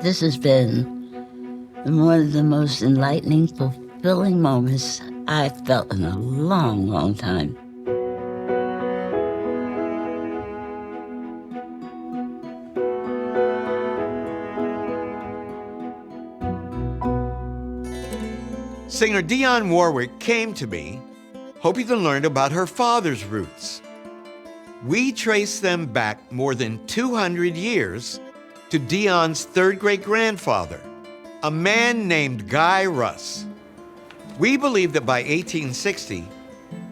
This has been one of the most enlightening, fulfilling moments I've felt in a long, long time. Singer Dionne Warwick came to me hoping to learn about her father's roots. We trace them back more than 200 years to Dionne's third great-grandfather, a man named Guy Russ. We believe that by 1860,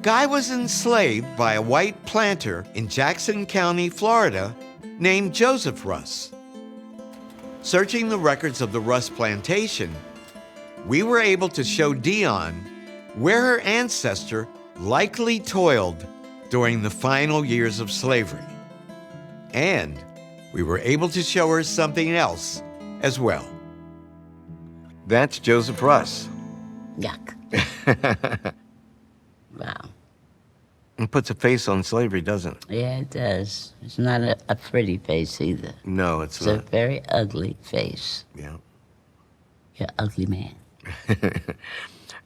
Guy was enslaved by a white planter in Jackson County, Florida, named Joseph Russ. Searching the records of the Russ plantation, we were able to show Dionne where her ancestor likely toiled during the final years of slavery. And we were able to show her something else as well. That's Joseph Russ. Yuck. Wow. It puts a face on slavery, doesn't it? Yeah, it does. It's not a pretty face either. No, it's It's not. a very ugly face. Yeah. You're an ugly man.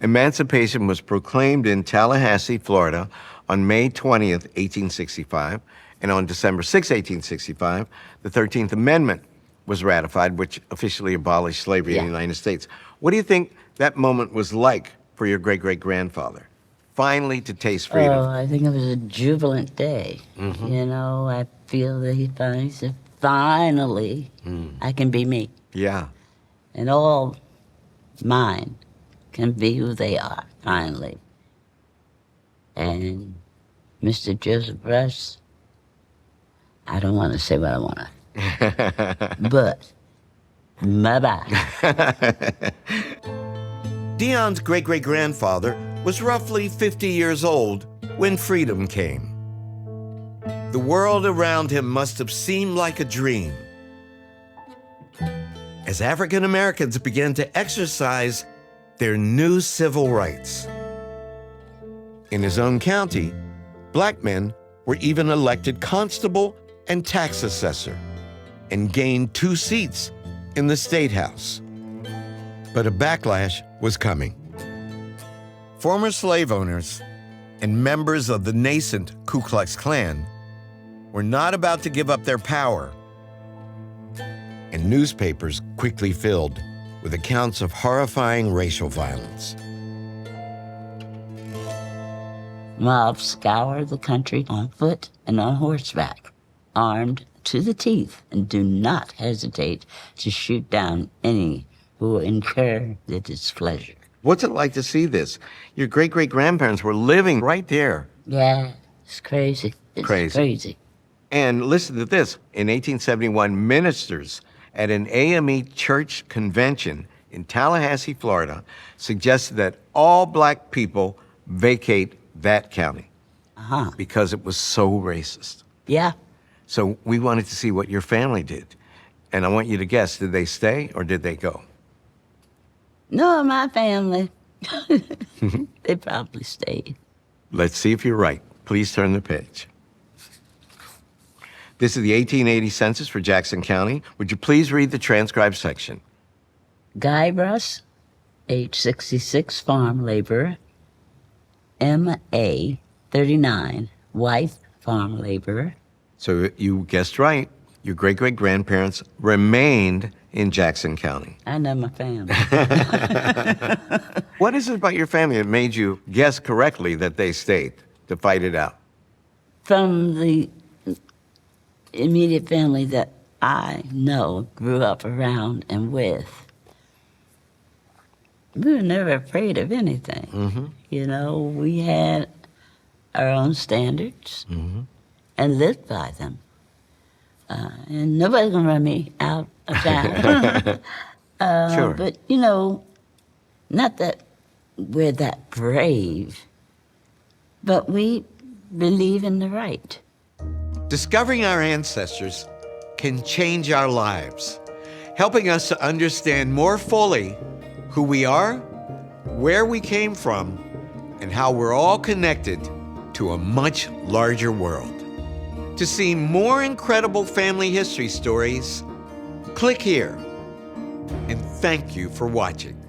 Emancipation was proclaimed in Tallahassee, Florida on May 20th, 1865, and on December 6, 1865, the 13th Amendment was ratified, which officially abolished slavery in the United States. What do you think that moment was like for your great-great-grandfather? Finally to taste freedom. Oh, I think it was a jubilant day. Mm-hmm. You know, I feel that he finally said, finally, I can be me. Yeah. And all mine can be who they are, finally. And Mr. Joseph Russ, I don't want to say what I want to, but bye-bye. Dionne's great-great-grandfather was roughly 50 years old when freedom came. The world around him must have seemed like a dream. As African Americans began to exercise their new civil rights. In his own county, black men were even elected constable and tax assessor and gained 2 seats in the State House. But a backlash was coming. Former slave owners and members of the nascent Ku Klux Klan were not about to give up their power, and newspapers quickly filled with accounts of horrifying racial violence. Mobs scoured the country on foot and on horseback, armed to the teeth, and do not hesitate to shoot down any who will incur their displeasure. What's it like to see this? Your great-great-grandparents were living right there. Yeah, it's crazy. It's crazy. And listen to this. In 1871, ministers at an AME church convention in Tallahassee, Florida, suggested that all black people vacate that county because it was so racist. Yeah. So we wanted to see what your family did. And I want you to guess, did they stay or did they go? No, my family. They probably stayed. Let's see if you're right. Please turn the page. This is the 1880 census for Jackson County. Would you please read the transcribed section? Guy Russ, age 66, farm laborer. M.A., 39, wife, farm laborer. So you guessed right. Your great-great-grandparents remained in Jackson County. I know my family. What is it about your family that made you guess correctly that they stayed to fight it out? From the immediate family that I know, grew up around and with, we were never afraid of anything. Mm-hmm. You know, we had our own standards and lived by them. And nobody's gonna run me out of town. Sure. But, you know, not that we're that brave, but we believe in the right. Discovering our ancestors can change our lives, helping us to understand more fully who we are, where we came from, and how we're all connected to a much larger world. To see more incredible family history stories, click here. and thank you for watching.